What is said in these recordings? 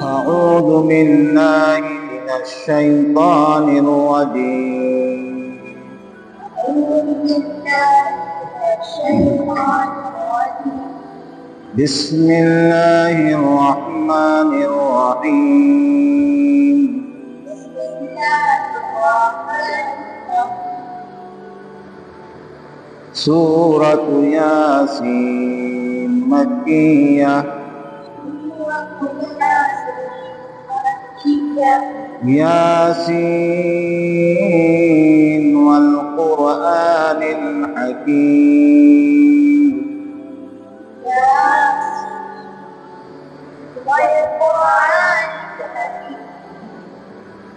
أعوذ بالله من الشيطان الرجيم. بسم الله الرحمن الرحيم. سورة ياسين مكية. ياسين والقرآن الحكيم.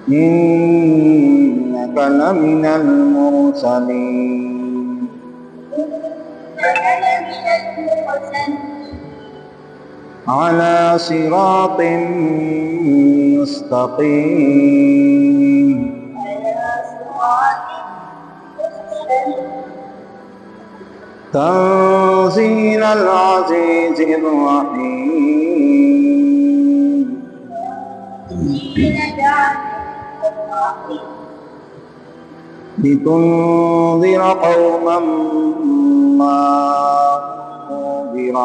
إنك لمن المرسلين. على صراط مستقيم. تنزيل العزيز الرحيم. لتنذر قوما ما أنذر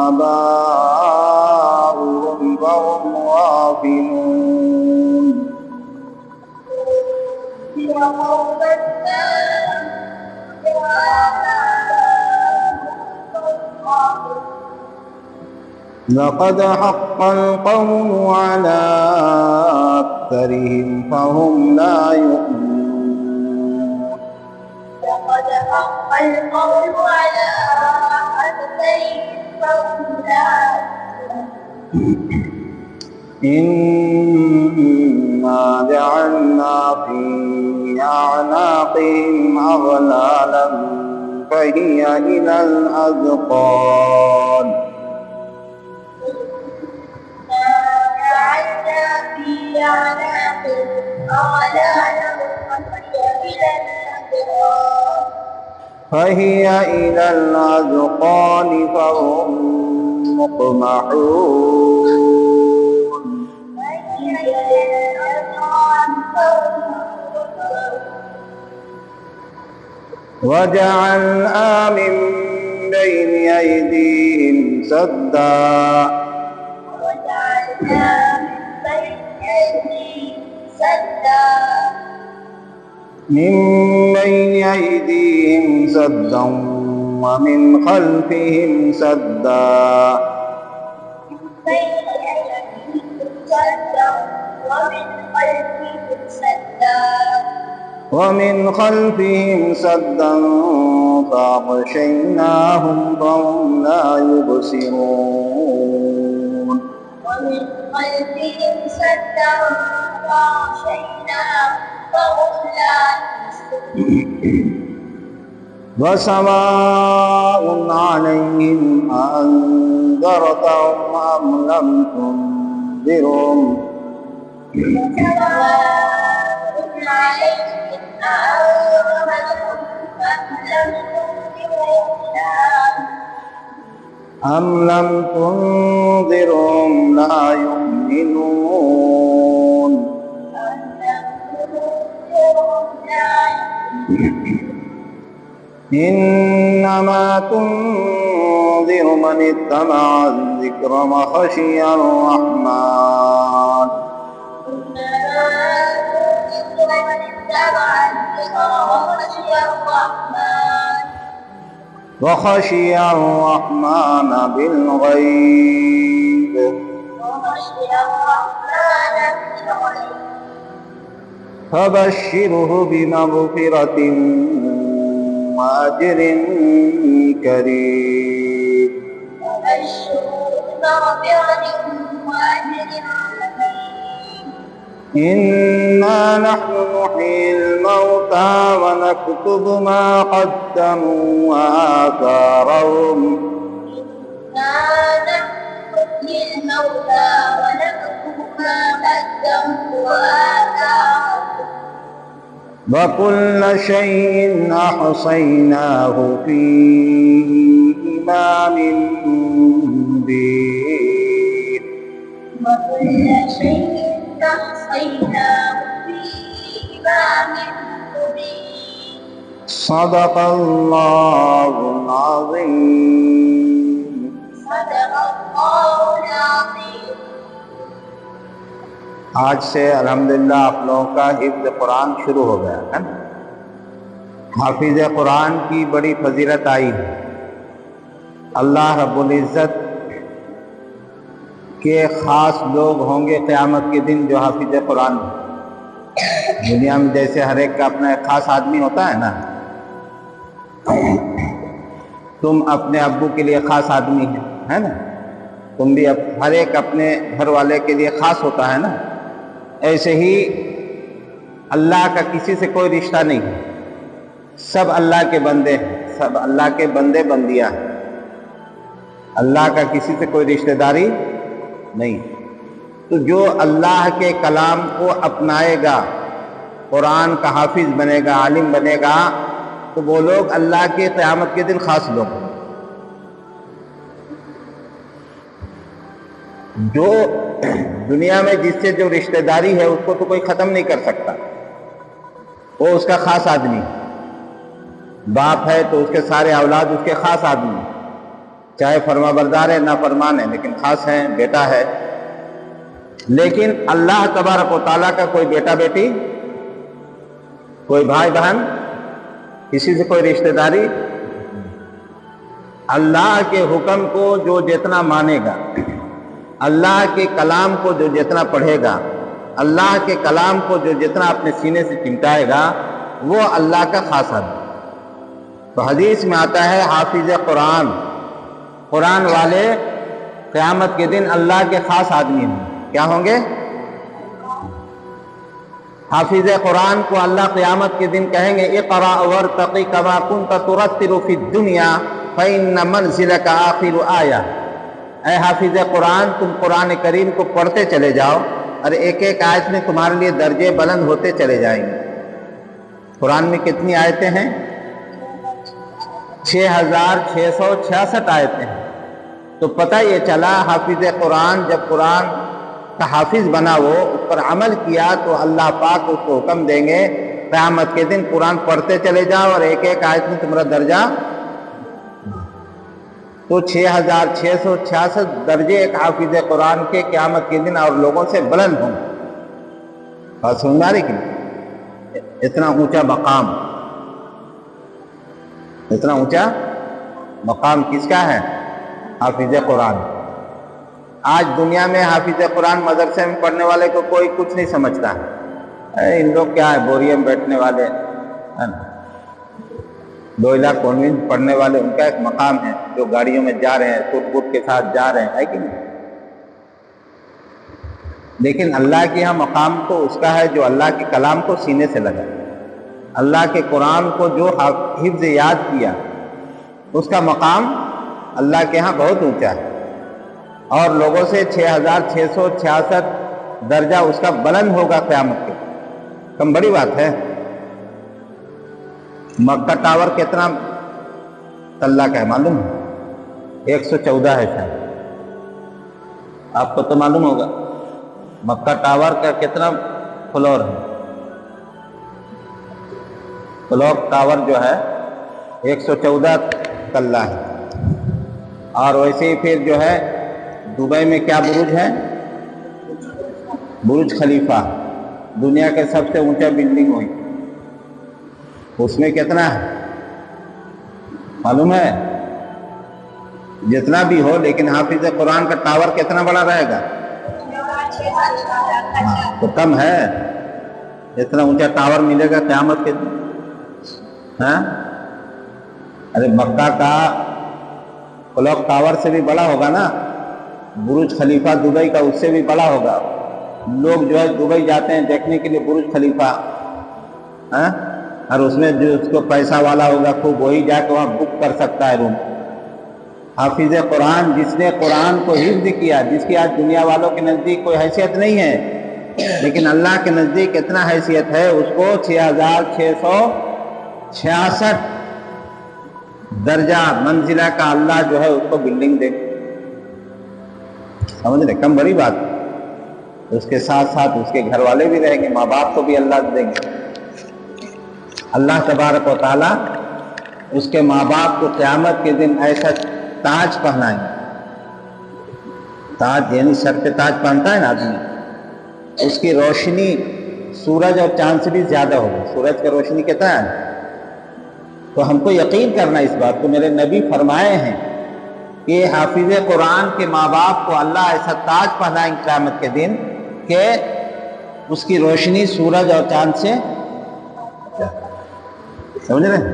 آباؤهم فهم غافلون. لقد حق القول على أكثرهم فهم لا يؤمنون. لقد حق القول على أكثرهم فهم لا يؤمنون. إنا جعلنا في أعناقهم أغلالا فهي إلى الأذقان. فهي إلى الأذقان فهم مقمحون. وجعلنا من بين أيديهم سدا. من بين أيديهم سدا ومن خلفهم سدا. ومن خلفهم سدا فأغشيناهم فهم لا يبصرون. ومن خلفهم سدا فأغشيناهم فهم لا يبصرون. وسواء عليهم أأنذرتهم أم لم تنذرهم لا يؤمنون. إنما تنذر من اتبع الذكر وخشي الرحمن. وخشي الرحمن بالغيب. فبشره بمغفرة وأجر كريم. إنا نحن نحيي الموتى ونكتب ما قدموا وآثارهم. وَكُلَّ شَيْءٍ أَحْصَيْنَاهُ فِي إِمَامٍ مُبِينٍ وكل شيء أحصيناه في إمام مبين. صدق الله العظيم. صدق الله العظيم. آج سے الحمدللہ آپ لوگوں کا حفظ قرآن شروع ہو گیا ہے نا. حافظ قرآن کی بڑی فضیلت آئی ہے. اللہ رب العزت کے خاص لوگ ہوں گے قیامت کے دن جو حافظ قرآن ہیں. دنیا میں جیسے ہر ایک کا اپنا ایک خاص آدمی ہوتا ہے نا، تم اپنے ابو کے لیے خاص آدمی ہے نا، تم بھی ہر ایک اپنے گھر والے کے لیے خاص ہوتا ہے نا. ایسے ہی اللہ کا کسی سے کوئی رشتہ نہیں ہے، سب اللہ کے بندے ہیں، سب اللہ کے بندے بندیاں ہیں. اللہ کا کسی سے کوئی رشتہ داری نہیں. تو جو اللہ کے کلام کو اپنائے گا، قرآن کا حافظ بنے گا، عالم بنے گا، تو وہ لوگ اللہ کے قیامت کے دن خاص لوگ ہیں. جو دنیا میں جس سے جو رشتہ داری ہے اس کو تو کوئی ختم نہیں کر سکتا، وہ اس کا خاص آدمی. باپ ہے تو اس کے سارے اولاد اس کے خاص آدمی، چاہے فرما بردار ہے نہ فرمان ہے لیکن خاص ہیں، بیٹا ہے. لیکن اللہ تبارک و تعالیٰ کا کوئی بیٹا بیٹی، کوئی بھائی بہن، کسی سے کوئی رشتہ داری. اللہ کے حکم کو جو جتنا مانے گا، اللہ کے کلام کو جو جتنا پڑھے گا، اللہ کے کلام کو جو جتنا اپنے سینے سے چمٹائے گا، وہ اللہ کا خاص آدمی. تو حدیث میں آتا ہے حافظ قرآن، قرآن والے قیامت کے دن اللہ کے خاص آدمی ہوں. کیا ہوں گے؟ حافظ قرآن کو اللہ قیامت کے دن کہیں گے اقرأ وارتقی کما کنت ترتل فی الدنیا فإن منزلک آخر آیہ. اے حافظ قرآن، تم قرآن کریم کو پڑھتے چلے جاؤ اور ایک ایک آیت میں تمہارے لیے درجے بلند ہوتے چلے جائیں گے. قرآن میں کتنی آیتیں ہیں؟ 6666 آیتیں ہیں. تو پتہ یہ چلا حافظ قرآن جب قرآن کا حافظ بنا، وہ اس پر عمل کیا، تو اللہ پاک اس کو حکم دیں گے قیامت کے دن قرآن پڑھتے چلے جاؤ اور ایک ایک آیت میں تمہارا درجہ. تو 6666 درجے ایک حافظ قرآن کے قیامت کے دن اور لوگوں سے بلند ہوں. بات سمجھ آ رہی کہ اتنا اونچا مقام، اتنا اونچا مقام کس کا ہے؟ حافظ قرآن. آج دنیا میں حافظ قرآن مدرسے میں پڑھنے والے کو کوئی کچھ نہیں سمجھتا ہے. ان لوگ کیا ہے، بوریا میں بیٹھنے والے ہیں نا، 2 لاکھ کانوینٹ پڑھنے والے، ان کا ایک مقام ہے جو گاڑیوں میں جا رہے ہیں، سوٹ بوٹ کے ساتھ جا رہے ہیں، ہے کہ نہیں؟ لیکن اللہ کے یہاں مقام تو اس کا ہے جو اللہ کے کلام کو سینے سے لگا، اللہ کے قرآن کو جو حفظ یاد کیا، اس کا مقام اللہ کے ہاں بہت اونچا ہے. اور لوگوں سے 6666 درجہ اس کا بلند ہوگا قیامت کے. کم بڑی بات ہے. مکہ ٹاور کتنا تلہ کا ہے معلوم ہے؟ 114 ہے شاید. آپ کو تو معلوم ہوگا مکہ ٹاور کا کتنا فلور ہے. کلوک ٹاور جو ہے 114 تلہ ہے. اور ویسے ہی پھر جو ہے دبئی میں کیا برج ہے؟ برج خلیفہ، دنیا کے سب سے اونچا بلڈنگ ہوئی. اس میں کتنا ہے معلوم ہے؟ جتنا بھی ہو، لیکن حافظ قرآن کا ٹاور کتنا بڑا رہے گا؟ تو کم ہے، اتنا اونچا ٹاور ملے گا قیامت کے دن. ہاں، ارے مکہ کا کلوک ٹاور سے بھی بڑا ہوگا نا، برج خلیفہ دبئی کا اس سے بھی بڑا ہوگا. لوگ جو ہے دبئی جاتے ہیں دیکھنے کے لیے برج خلیفہ، اور اس میں جو اس کو پیسہ والا ہوگا خوب وہی جا کے وہاں بک کر سکتا ہے روم. حافظ قرآن جس نے قرآن کو حفظ کیا، جس کی آج دنیا والوں کے نزدیک کوئی حیثیت نہیں ہے، لیکن اللہ کے نزدیک اتنا حیثیت ہے، اس کو 6666 درجہ منزلہ کا اللہ جو ہے اس کو بلڈنگ دے، سمجھ رہے؟ کم بڑی بات، اس کے ساتھ ساتھ اس کے گھر والے بھی رہیں گے، ماں باپ کو بھی اللہ دیں گے۔ اللہ تبارک و تعالیٰ اس کے ماں باپ کو قیامت کے دن ایسا تاج پہنائیں گے، تاج یعنی سر پہ تاج پہنتا ہے نا آدمی، اس کی روشنی سورج اور چاند سے بھی زیادہ ہوگی، سورج کی روشنی کہتا ہے۔ تو ہم کو یقین کرنا اس بات کو، میرے نبی فرمائے ہیں کہ حافظ قرآن کے ماں باپ کو اللہ ایسا تاج پہنائیں گے قیامت کے دن کہ اس کی روشنی سورج اور چاند سے سمجھ رہے ہیں؟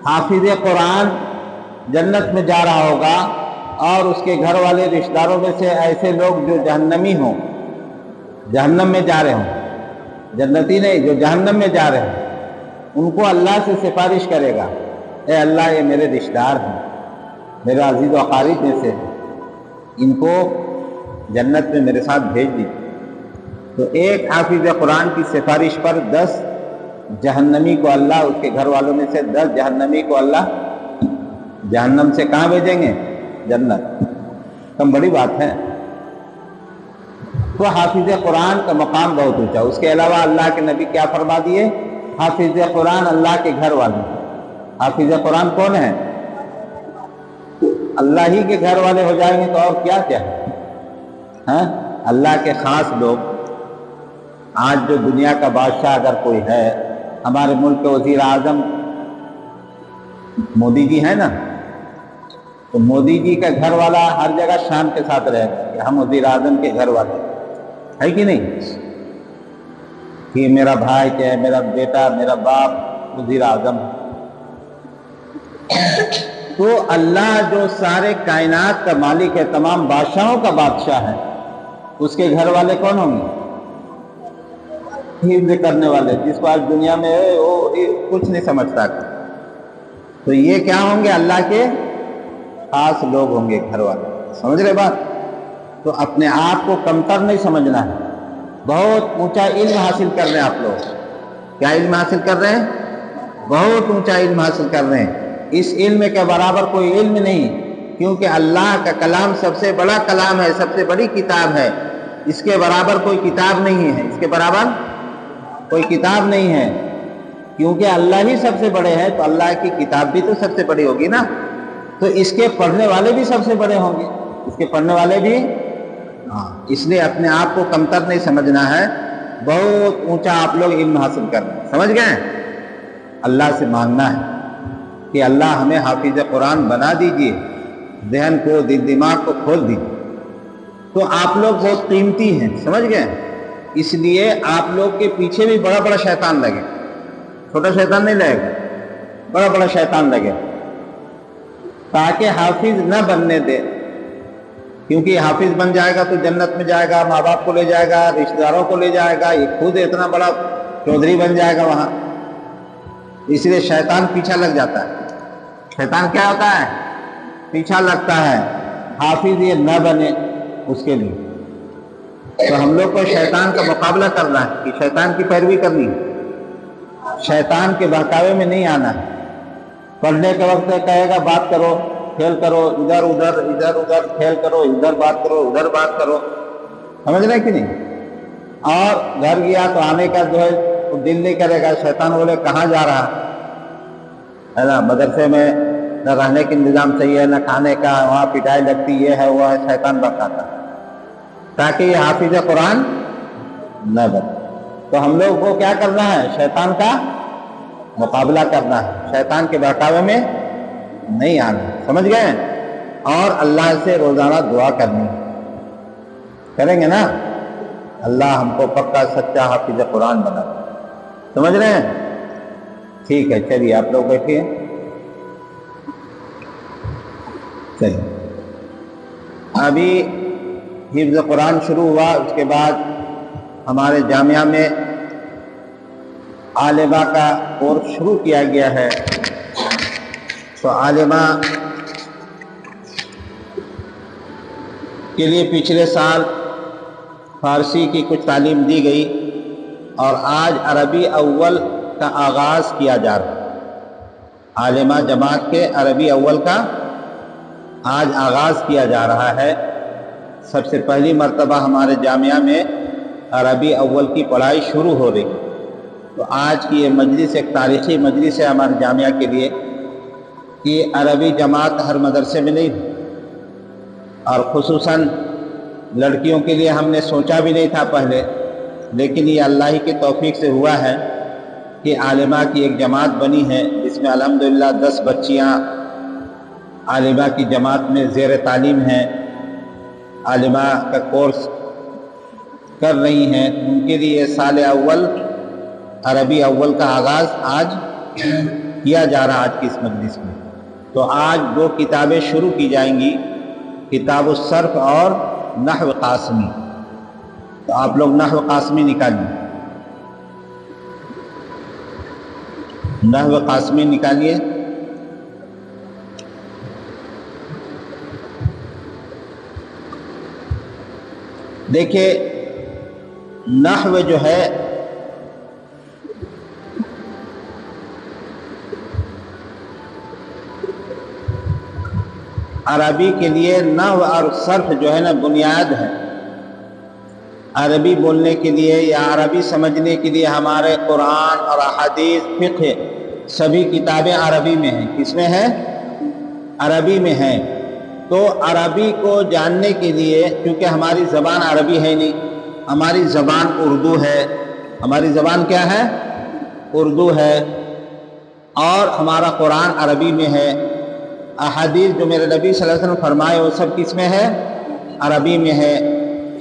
حافظ قرآن جنت میں جا رہا ہوگا اور اس کے گھر والے رشتہ داروں میں سے ایسے لوگ جو جہنمی ہوں، جہنم میں جا رہے ہوں، جنتی نہیں، جو جہنم میں جا رہے ہیں، ان کو اللہ سے سفارش کرے گا، اے اللہ یہ میرے رشتہ دار ہیں، میرے عزیز و اقارب میں سے، ان کو جنت میں میرے ساتھ بھیج دی۔ تو ایک حافظ قرآن کی سفارش پر 10 جہنمی کو اللہ، اس کے گھر والوں میں سے 10 جہنمی کو اللہ جہنم سے کہاں بھیجیں گے؟ جنت۔ کم بڑی بات ہے۔ تو حافظ قرآن کا مقام بہت اونچا۔ اس کے علاوہ اللہ کے نبی کیا فرما دیے؟ حافظ قرآن اللہ کے گھر والے۔ حافظ قرآن کون ہے؟ اللہ ہی کے گھر والے ہو جائیں گے تو اور کیا کیا ہے؟ اللہ کے خاص لوگ۔ آج جو دنیا کا بادشاہ اگر کوئی ہے، ہمارے ملک کے وزیر اعظم مودی جی ہیں نا، تو مودی جی کا گھر والا ہر جگہ شان کے ساتھ رہے گا کہ ہم وزیر اعظم کے گھر والے ہے کہ نہیں؟ کہ میرا بھائی کیا ہے، میرا بیٹا، میرا باپ وزیر اعظم۔ تو اللہ جو سارے کائنات کا مالک ہے، تمام بادشاہوں کا بادشاہ ہے، اس کے گھر والے کون ہوں گے؟ حفظ کرنے والے، جس کو آج دنیا میں وہ کچھ نہیں سمجھتا۔ تو یہ کیا ہوں گے؟ اللہ کے خاص لوگ ہوں گے، گھر والے۔ سمجھ رہے بات؟ تو اپنے آپ کو کمتر نہیں سمجھنا ہے، بہت اونچا علم حاصل کر رہے ہیں آپ لوگ۔ کیا علم حاصل کر رہے ہیں؟ بہت اونچا علم حاصل کر رہے ہیں۔ اس علم کے برابر کوئی علم نہیں، کیونکہ اللہ کا کلام سب سے بڑا کلام ہے، سب سے بڑی کتاب ہے۔ اس کے برابر کوئی کتاب نہیں ہے، اس کے برابر کوئی کتاب نہیں ہے، کیونکہ اللہ ہی سب سے بڑے ہیں، تو اللہ کی کتاب بھی تو سب سے بڑی ہوگی نا۔ تو اس کے پڑھنے والے بھی سب سے بڑے ہوں گے، اس کے پڑھنے والے بھی۔ اس لیے اپنے آپ کو کمتر نہیں سمجھنا ہے، بہت اونچا آپ لوگ علم حاصل کر رہے ہیں۔ سمجھ گئے؟ اللہ سے مانگنا ہے کہ اللہ ہمیں حافظ قرآن بنا دیجئے، ذہن کو، دل دماغ کو کھول دیجئے۔ تو آپ لوگ بہت قیمتی ہیں، سمجھ گئے؟ اس لیے آپ لوگ کے پیچھے بھی بڑا بڑا شیطان لگے، چھوٹا شیطان نہیں لگے گا، بڑا بڑا شیطان لگے، تاکہ حافظ نہ بننے دے۔ کیونکہ حافظ بن جائے گا تو جنت میں جائے گا، ماں باپ کو لے جائے گا، رشتہ داروں کو لے جائے گا، یہ خود اتنا بڑا چودھری بن جائے گا وہاں۔ اس لیے شیطان پیچھا لگ جاتا ہے۔ شیطان کیا ہوتا ہے؟ پیچھا لگتا ہے، حافظ یہ نہ بنے اس کے لیے۔ تو ہم لوگ کو شیطان کا مقابلہ کرنا ہے، کہ شیطان کی پیروی کرنی ہے، شیطان کے بہکاوے میں نہیں آنا ہے۔ پڑھنے کے وقت کہے گا بات کرو، کھیل کرو، ادھر ادھر ادھر ادھر کھیل کرو، ادھر بات کرو، ادھر بات کرو، سمجھ رہے کہ نہیں؟ اور گھر گیا تو آنے کا جو ہے دل نہیں کرے گا، شیطان بولے کہاں جا رہا ہے نا، مدرسے میں نہ رہنے کا انتظام صحیح ہے، نہ کھانے کا، وہاں پٹائی لگتی، یہ ہے وہ ہے، شیطان بہکاتا ہے تاکہ یہ حافظ قرآن نہ بنے۔ تو ہم لوگ کو کیا کرنا ہے؟ شیطان کا مقابلہ کرنا ہے، شیطان کے بہکاوے میں نہیں آنا، سمجھ گئے؟ اور اللہ سے روزانہ دعا کرنی ہے، کریں گے نا؟ اللہ ہم کو پکا سچا حافظ قرآن بنا، سمجھ رہے ہیں؟ ٹھیک ہے، چلیے آپ لوگ بیٹھیے، چلیے ابھی حفظ قرآن شروع ہوا، اس کے بعد ہمارے جامعہ میں عالمہ کا کورس شروع کیا گیا ہے۔ تو عالمہ کے لیے پچھلے سال فارسی کی کچھ تعلیم دی گئی اور آج عربی اول کا آغاز کیا جا رہا ہے۔ عالمہ جماعت کے عربی اول کا آج آغاز کیا جا رہا ہے۔ سب سے پہلی مرتبہ ہمارے جامعہ میں عربی اول کی پڑھائی شروع ہو رہی ہے۔ تو آج کی یہ مجلس ایک تاریخی مجلس ہے ہمارے جامعہ کے لیے کہ عربی جماعت ہر مدرسے میں نہیں ہے، اور خصوصاً لڑکیوں کے لیے ہم نے سوچا بھی نہیں تھا پہلے، لیکن یہ اللہ ہی کی توفیق سے ہوا ہے کہ عالمہ کی ایک جماعت بنی ہے جس میں الحمدللہ 10 بچیاں عالمہ کی جماعت میں زیر تعلیم ہیں، عالمہ کا کورس کر رہی ہیں۔ ان کے لیے سال اول عربی اول کا آغاز آج کیا جا رہا آج کی اس مجلس میں۔ تو آج 2 کتابیں شروع کی جائیں گی، کتاب الصرف اور نحو قاسمی۔ تو آپ لوگ نحو قاسمی نکالیے، نحو قاسمی نکالیے۔ دیکھیے نحو جو ہے عربی کے لیے نحو اور صرف جو ہے نا بنیاد ہے۔ عربی بولنے کے لیے یا عربی سمجھنے کے لیے ہمارے قرآن اور احادیث، فقہ، سبھی کتابیں عربی میں ہیں۔ کس میں ہیں؟ عربی میں ہیں۔ تو عربی کو جاننے کے لیے، کیونکہ ہماری زبان عربی ہے نہیں، ہماری زبان اردو ہے۔ ہماری زبان کیا ہے؟ اردو ہے، اور ہمارا قرآن عربی میں ہے۔ احادیث جو میرے نبی صلی اللہ علیہ وسلم فرمائے وہ سب کس میں ہے؟ عربی میں ہے۔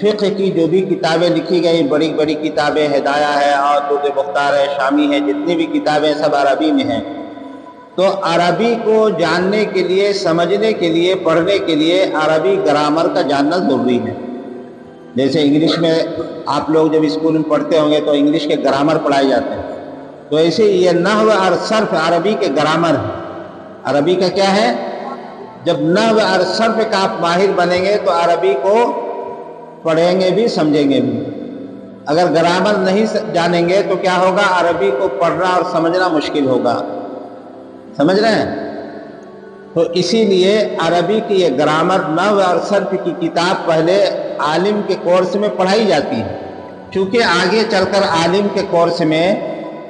فقہ کی جو بھی کتابیں لکھی گئی، بڑی بڑی کتابیں، ہدایہ ہے اور درر مختار ہے، شامی ہے، جتنی بھی کتابیں سب عربی میں ہیں۔ تو عربی کو جاننے کے لیے، سمجھنے کے لیے، پڑھنے کے لیے عربی گرامر کا جاننا ضروری ہے۔ جیسے انگلش میں آپ لوگ جب اسکول میں پڑھتے ہوں گے تو انگلش کے گرامر پڑھائے جاتے ہیں، تو ایسے یہ نحو اور صرف عربی کے گرامر ہے۔ عربی کا کیا ہے؟ جب نحو اور صرف کا آپ ماہر بنیں گے تو عربی کو پڑھیں گے بھی، سمجھیں گے بھی۔ اگر گرامر نہیں جانیں گے تو کیا ہوگا؟ عربی کو پڑھنا اور سمجھنا مشکل ہوگا۔ سمجھ رہے ہیں؟ تو اسی لیے عربی کی یہ گرامر، نحو اور صرف کی کتاب پہلے عالم کے کورس میں پڑھائی جاتی ہے، چونکہ آگے چل کر عالم کے کورس میں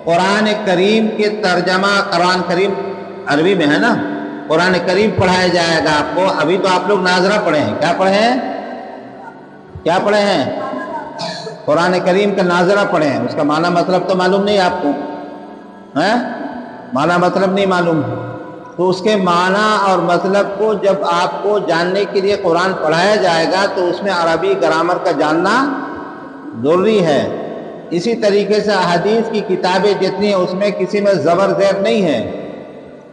قرآن کریم کے ترجمہ، قرآن کریم عربی میں ہے نا، قرآن کریم پڑھایا جائے گا آپ کو۔ ابھی تو آپ لوگ ناظرہ پڑھے ہیں، کیا پڑھے ہیں؟ کیا پڑھے ہیں؟ قرآن کریم کا ناظرہ پڑھے ہیں۔ اس کا معنی مطلب تو معلوم نہیں آپ کو، معنی مطلب نہیں معلوم، تو اس کے معنی اور مطلب کو جب آپ کو جاننے کے لیے قرآن پڑھایا جائے گا تو اس میں عربی گرامر کا جاننا ضروری ہے۔ اسی طریقے سے حدیث کی کتابیں جتنی ہیں اس میں کسی میں زبر زیر نہیں ہے۔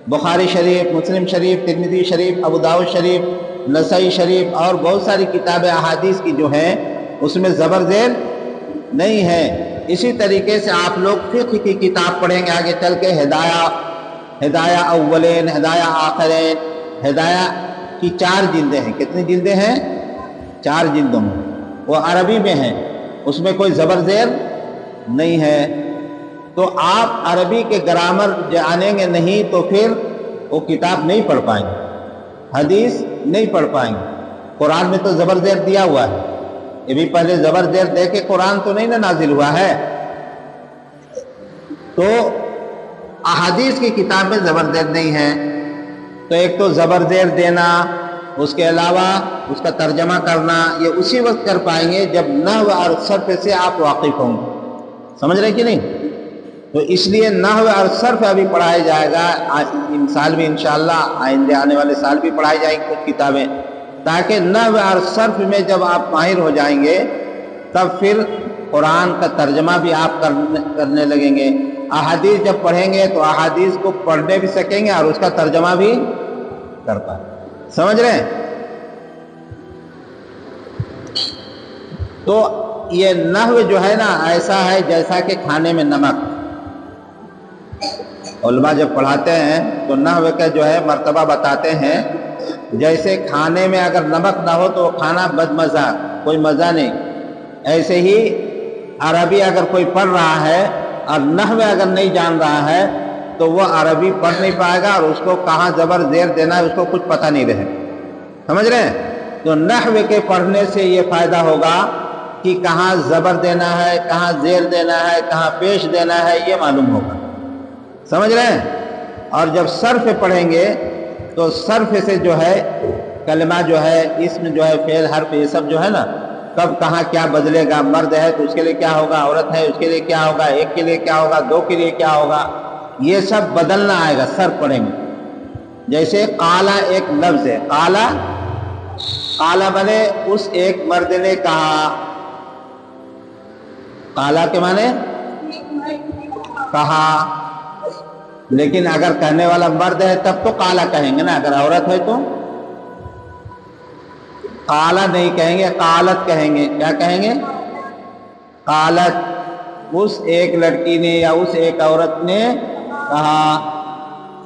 بخاری شریف، مسلم شریف، ترمذی شریف، ابو داؤد شریف، نسائی شریف اور بہت ساری کتابیں احادیث کی جو ہیں اس میں زبر زیر نہیں ہے۔ اسی طریقے سے آپ لوگ فقہ کی کتاب پڑھیں گے آگے چل کے، ہدایہ اولین، ہدایہ آخرین۔ ہدایہ کی 4 جلدیں ہیں۔ کتنی جلدیں ہیں؟ 4 جلدوں میں، وہ عربی میں ہیں، اس میں کوئی زبر زیر نہیں ہے۔ تو آپ عربی کے گرامر جانیں گے نہیں تو پھر وہ کتاب نہیں پڑھ پائیں گے، حدیث نہیں پڑھ پائیں گے۔ قرآن میں تو زبر زیر دیا ہوا ہے، یہ بھی پہلے زبر زیر دے کے قرآن تو نہیں نازل ہوا ہے۔ تو احادیث کی کتاب میں زبر زیر نہیں ہے، تو ایک تو زبر زیر دینا، اس کے علاوہ اس کا ترجمہ کرنا، یہ اسی وقت کر پائیں گے جب نحو اور صرف سے آپ واقف ہوں گے۔ سمجھ رہے کہ نہیں؟ تو اس لیے نحو اور صرف ابھی پڑھایا جائے گا، ان سال بھی انشاءاللہ، آئندہ آنے والے سال بھی پڑھائی جائیں گی کچھ کتابیں، تاکہ نحو اور صرف میں جب آپ ماہر ہو جائیں گے تب پھر قرآن کا ترجمہ بھی آپ کرنے لگیں گے۔ احادیث جب پڑھیں گے تو احادیث کو پڑھنے بھی سکیں گے اور اس کا ترجمہ بھی کر پائیں۔ سمجھ رہے ہیں؟ تو یہ نحو جو ہے نا ایسا ہے جیسا کہ کھانے میں نمک۔ علماء جب پڑھاتے ہیں تو نحو کا جو ہے مرتبہ بتاتے ہیں، جیسے کھانے میں اگر نمک نہ ہو تو کھانا بدمزہ، کوئی مزہ نہیں۔ ایسے ہی عربی اگر کوئی پڑھ رہا ہے اور نحو اگر نہیں جان رہا ہے تو وہ عربی پڑھ نہیں پائے گا، اور اس کو کہاں زبر زیر دینا ہے اس کو کچھ پتہ نہیں رہے. سمجھ رہے ہیں؟ تو نحو کے پڑھنے سے یہ فائدہ ہوگا کہ کہاں زبر دینا ہے، کہاں زیر دینا ہے، کہاں پیش دینا ہے، یہ معلوم ہوگا. سمجھ رہے ہیں؟ اور جب صرف پڑھیں گے تو صرف سے جو ہے کلمہ جو ہے، اسم جو ہے، فعل، حرف، یہ سب جو ہے نا کب کہاں کیا بدلے گا. مرد ہے تو اس کے لیے کیا ہوگا، عورت ہے اس کے لیے کیا ہوگا، ایک کے لیے کیا ہوگا، دو کے لیے کیا ہوگا، یہ سب بدلنا آئے گا صرف پڑھیں گے. جیسے قالا ایک لفظ ہے، قالا، قالا بنے اس ایک مرد نے کہا. قالا کے معنی کہا، لیکن اگر کہنے والا مرد ہے تب تو قالا کہیں گے نا، اگر عورت ہے تو قالا نہیں کہیں گے، قالت کہیں گے. کیا کہیں گے؟ قالت. اس ایک لڑکی نے یا اس ایک عورت نے کہا.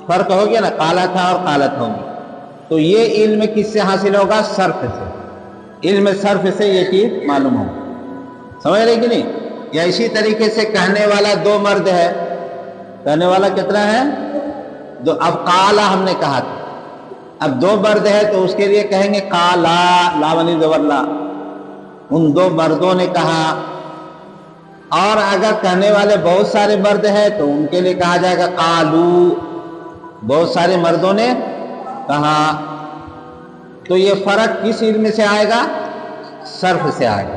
فرق ہو گیا نا، قالا تھا اور قالت ہوگی. تو یہ علم کس سے حاصل ہوگا؟ صرف سے. علم صرف سے یہ چیز معلوم ہوگا. سمجھ رہے کہ نہیں؟ یا اسی طریقے سے کہنے والا دو مرد ہے، کہنے والا کتنا ہے؟ دو. اب قالا ہم نے کہا تھا، اب دو مرد ہے تو اس کے لیے کہیں گے قالا، لا بنی زبر لا، ان دو مردوں نے کہا. اور اگر کہنے والے بہت سارے مرد ہیں تو ان کے لیے کہا جائے گا قالو، بہت سارے مردوں نے کہا. تو یہ فرق کس علم سے آئے گا؟ صرف سے آئے گا.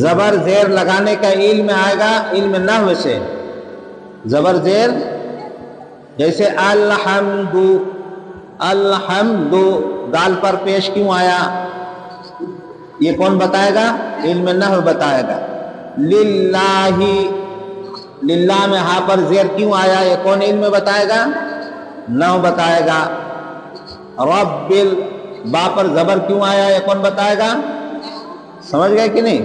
زبر زیر لگانے کا علم آئے گا علم نحو سے. زبر زیر جیسے الحمد، الحمد دال پر پیش کیوں آیا، یہ کون بتائے گا؟ علم نحو بتائے گا. للہ، للہ میں ہاں پر زیر کیوں آیا، یہ کون علم بتائے گا؟ نحو بتائے گا. رب، با پر زبر کیوں آیا، یہ کون بتائے گا؟ سمجھ گئے کہ نہیں؟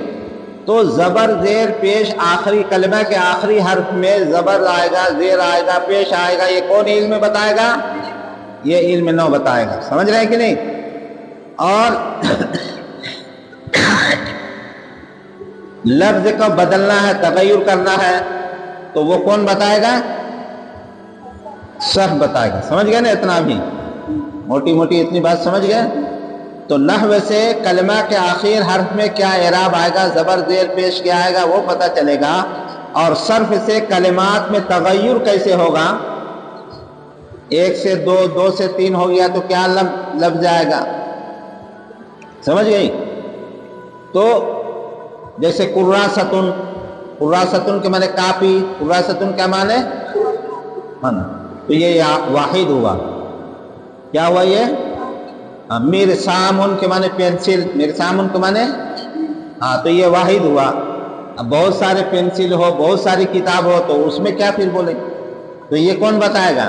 تو زبر زیر پیش آخری کلمہ کے آخری حرف میں زبر آئے گا، زیر آئے گا، پیش آئے گا، یہ کون علم بتائے گا؟ یہ علم نحو بتائے گا. سمجھ رہے ہیں کہ نہیں؟ اور لفظ کو بدلنا ہے، تغیر کرنا ہے تو وہ کون بتائے گا؟ صرف بتائے گا. سمجھ گئے نا؟ اتنا بھی موٹی موٹی اتنی بات سمجھ گئے؟ تو نحو سے کلمہ کے آخر حرف میں کیا اعراب آئے گا، زبر زیر پیش کیا آئے گا وہ پتہ چلے گا. اور صرف سے کلمات میں تغیر کیسے ہوگا، ایک سے دو، دو سے تین ہو گیا تو کیا لفظ آئے گا. سمجھ گئی؟ تو جیسے قراستن، قراستن کے معنی کافی، قراستن کا معنی من، تو یہ واحد ہوا. کیا ہوا یہ؟ مرسامن کے معنی پینسل، مرسامن کے معنی ہاں، تو یہ واحد ہوا. اب بہت سارے پینسل ہو، بہت ساری کتاب ہو تو اس میں کیا پھر بولے، تو یہ کون بتائے گا؟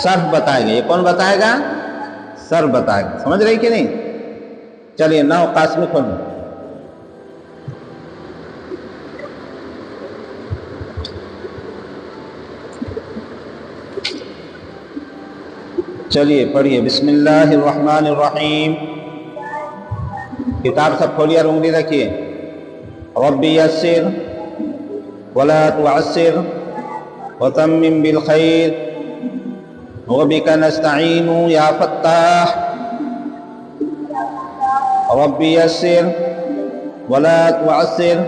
صرف بتائے گا. یہ کون بتائے گا؟ صرف بتائے گا. سمجھ رہی کہ نہیں؟ چلیے نحو قاسمی کھول لیں. چلیے پڑھیے. بسم اللہ الرحمن الرحیم. کتاب سب کھولیے اور انگلی رکھیے. رب یسر ولا تعسر وتمم بالخیر وبک نستعین یا فتاح. رب یسر ولا تعسر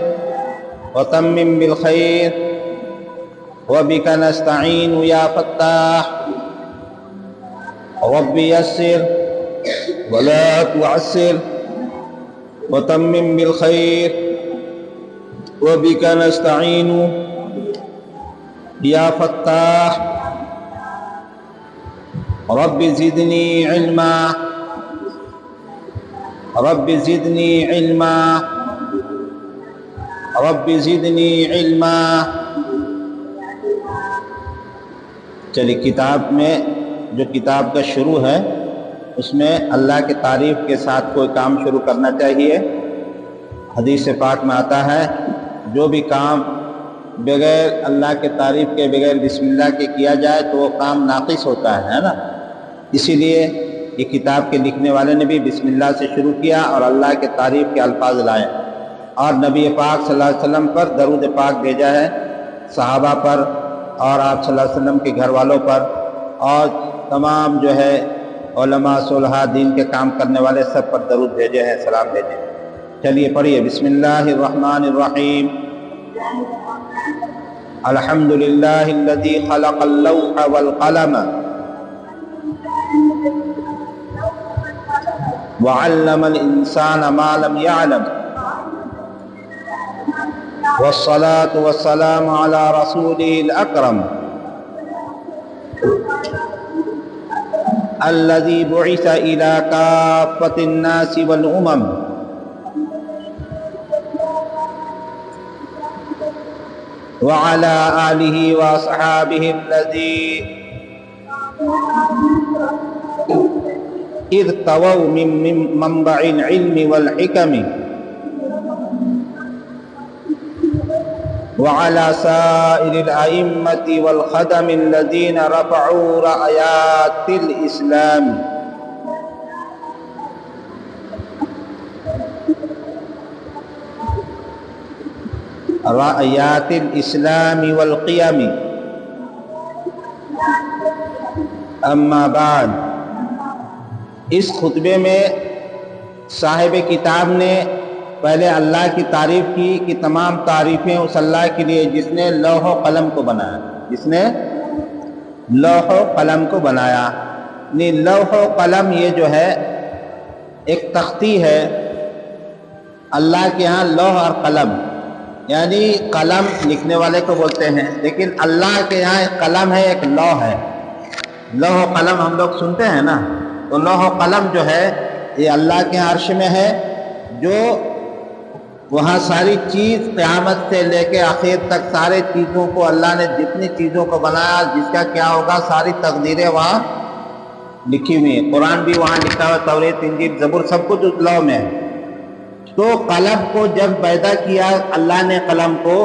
وتمم بالخیر وبک نستعین یا فتاح. رب یسر ولا تعسر وتمم بالخیر وبک نستعین یا فتاح. رب زدنی علما، رب زدنی علما، رب زدنی علما. چلیے کتاب میں جو کتاب کا شروع ہے اس میں اللہ کے تعریف کے ساتھ کوئی کام شروع کرنا چاہیے. حدیث پاک میں آتا ہے جو بھی کام بغیر اللہ کے تعریف کے، بغیر بسم اللہ کے کیا جائے تو وہ کام ناقص ہوتا ہے نا. اسی لیے یہ کتاب کے لکھنے والے نے بھی بسم اللہ سے شروع کیا اور اللہ کے تعریف کے الفاظ لائے. اور نبی پاک صلی اللہ علیہ وسلم پر درود پاک بھیجا ہے، صحابہ پر اور آپ صلی اللہ علیہ وسلم کے گھر والوں پر اور تمام جو ہے علماء صلحاء دین کے کام کرنے والے سب پر درود بھیجے ہیں، سلام بھیجے ہیں۔ چلیے پڑھیے، بسم اللہ الرحمن الرحیم۔ الحمد للہ الذی خلق اللوح والقلم وعلم الانسان ما لم يعلم والصلاة والسلام على رسوله الأكرم الذي بعث إلى كافة الناس والأمم وعلى آله وأصحابه الذين ارتووا من منبع العلم والحكم وعلى سائر الأئمة والخدم الذين رفعوا رايات الإسلام رايات الإسلام والقيم اما بعد۔ اس خطبے میں صاحب کتاب نے پہلے اللہ کی تعریف کی کہ تمام تعریفیں اس اللہ کے لیے جس نے لوح و قلم کو بنایا، جس نے لوح و قلم کو بنایا۔ لوح و قلم یہ جو ہے ایک تختی ہے، اللہ کے ہاں لوح اور قلم یعنی قلم لکھنے والے کو بولتے ہیں، لیکن اللہ کے یہاں ایک قلم ہے، ایک لوح ہے۔ لوح و قلم ہم لوگ سنتے ہیں نا، تو لوح و قلم جو ہے یہ اللہ کے عرش میں ہے، جو وہاں ساری چیز قیامت سے لے کے آخر تک سارے چیزوں کو اللہ نے جتنی چیزوں کو بنایا جس کا کیا ہوگا ساری تقدیریں وہاں لکھی ہوئی ہیں۔ قرآن بھی وہاں لکھا ہوا، توریت انجیل زبور سب کچھ اس لوح میں ہے۔ تو قلم کو جب پیدا کیا اللہ نے قلم کو،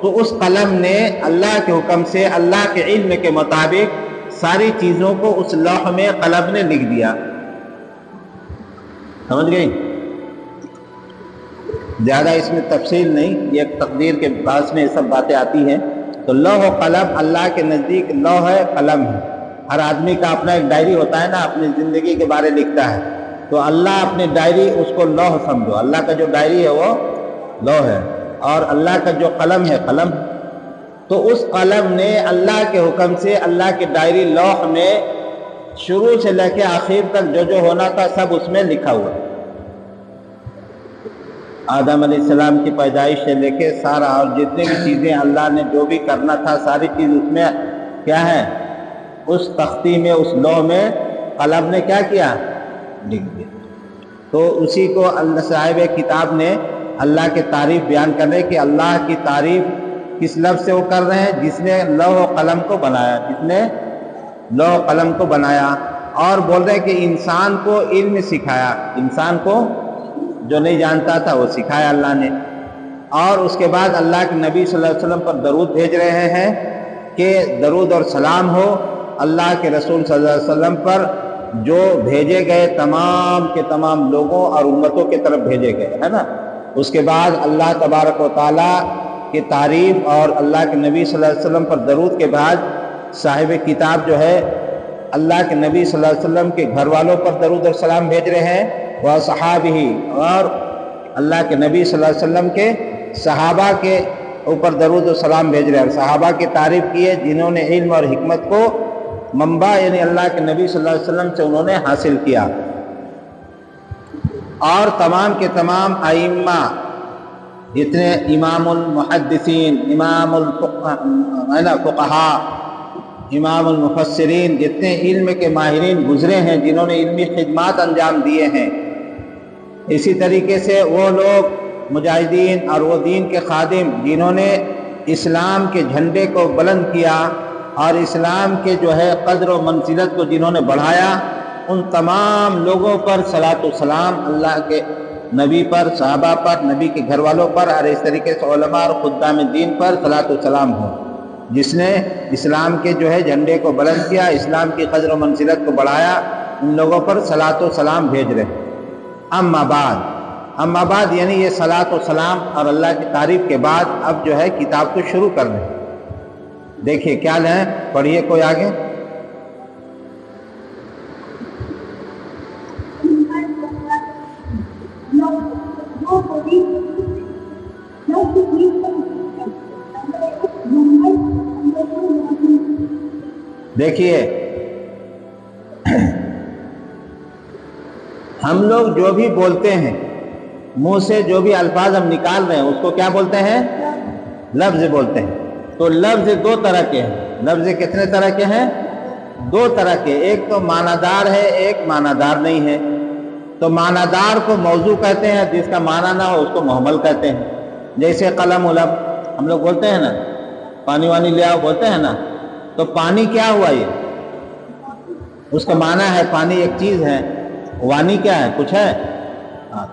تو اس قلم نے اللہ کے حکم سے اللہ کے علم کے مطابق ساری چیزوں کو اس لوح میں قلم نے لکھ دیا۔ سمجھ گئی؟ زیادہ اس میں تفصیل نہیں، یہ ایک تقدیر کے پاس میں یہ سب باتیں آتی ہیں۔ تو لوح و قلم اللہ کے نزدیک لوح ہے، قلم ہے۔ ہر آدمی کا اپنا ایک ڈائری ہوتا ہے نا، اپنی زندگی کے بارے لکھتا ہے، تو اللہ اپنی ڈائری اس کو لوح سمجھو، اللہ کا جو ڈائری ہے وہ لوح ہے، اور اللہ کا جو قلم ہے قلم۔ تو اس قلم نے اللہ کے حکم سے اللہ کی ڈائری لوح میں شروع سے لے کے آخر تک جو جو ہونا تھا سب اس میں لکھا ہوا۔ آدم علیہ السلام کی پیدائش سے لے کے سارا اور جتنی بھی چیزیں اللہ نے جو بھی کرنا تھا ساری چیز اس میں کیا ہے، اس تختی میں، اس لوح میں قلم نے کیا کیا، لکھ دیا۔ تو اسی کو اللہ صاحب کتاب نے اللہ کی تعریف بیان کر رہے کہ اللہ کی تعریف کس لفظ سے وہ کر رہے ہیں، جس نے لوح و قلم کو بنایا، جس نے لوح و قلم کو بنایا، اور بول رہے کہ انسان کو علم سکھایا، انسان کو جو نہیں جانتا تھا وہ سکھایا اللہ نے۔ اور اس کے بعد اللہ کے نبی صلی اللہ علیہ وسلم پر درود بھیج رہے ہیں کہ درود اور سلام ہو اللہ کے رسول صلی اللہ علیہ وسلم پر، جو بھیجے گئے تمام کے تمام لوگوں اور امتوں کے طرف بھیجے گئے، ہے نا۔ اس کے بعد اللہ تبارک و تعالیٰ کی تعریف اور اللہ کے نبی صلی اللہ علیہ وسلم پر درود کے بعد صاحب کتاب جو ہے اللہ کے نبی صلی اللہ علیہ وسلم کے گھر والوں پر درود اور سلام بھیج رہے ہیں، وہ صحابہ، اور اللہ کے نبی صلی اللہ علیہ وسلم کے صحابہ کے اوپر درود و سلام بھیج رہے ہیں، اور صحابہ کی تعریف کی ہے جنہوں نے علم اور حکمت کو منبع یعنی اللہ کے نبی صلی اللہ علیہ وسلم سے انہوں نے حاصل کیا۔ اور تمام کے تمام ائمہ، جتنے امام المحدثین، امام الفقہاء، امام المفسرین، جتنے علم کے ماہرین گزرے ہیں جنہوں نے علمی خدمات انجام دیے ہیں، اسی طریقے سے وہ لوگ مجاہدین اور وہ دین کے خادم جنہوں نے اسلام کے جھنڈے کو بلند کیا اور اسلام کے جو ہے قدر و منزلت کو جنہوں نے بڑھایا، ان تمام لوگوں پر صلاۃ و سلام اللہ کے نبی پر، صحابہ پر، نبی کے گھر والوں پر، اور اس طریقے سے علماء اور خدام دین پر صلاۃ و سلام ہو، جس نے اسلام کے جو ہے جھنڈے کو بلند کیا، اسلام کی قدر و منزلت کو بڑھایا، ان لوگوں پر صلاۃ و سلام بھیج رہے۔ اما بعد، اما بعد یعنی یہ صلاۃ و سلام اور اللہ کی تعریف کے بعد اب جو ہے کتاب کو شروع کر لیں. دیکھیے کیا لیں, پڑھیے کوئی آگے. دیکھیے ہم لوگ جو بھی بولتے ہیں, منہ سے جو بھی الفاظ ہم نکال رہے ہیں اس کو کیا بولتے ہیں؟ لفظ بولتے ہیں. تو لفظ دو طرح کے ہیں. لفظ کتنے طرح کے ہیں؟ دو طرح کے. ایک تو معنی دار ہے, ایک معنی دار نہیں ہے. تو معنی دار کو موضوع کہتے ہیں, جس کا معنی نہ ہو اس کو محمل کہتے ہیں. جیسے قلم علم ہم لوگ بولتے ہیں نا, پانی وانی لے آؤ بولتے ہیں نا, تو پانی کیا ہوا؟ یہ اس کا معنی ہے پانی ایک چیز ہے, وانی کیا ہے؟ کچھ ہے.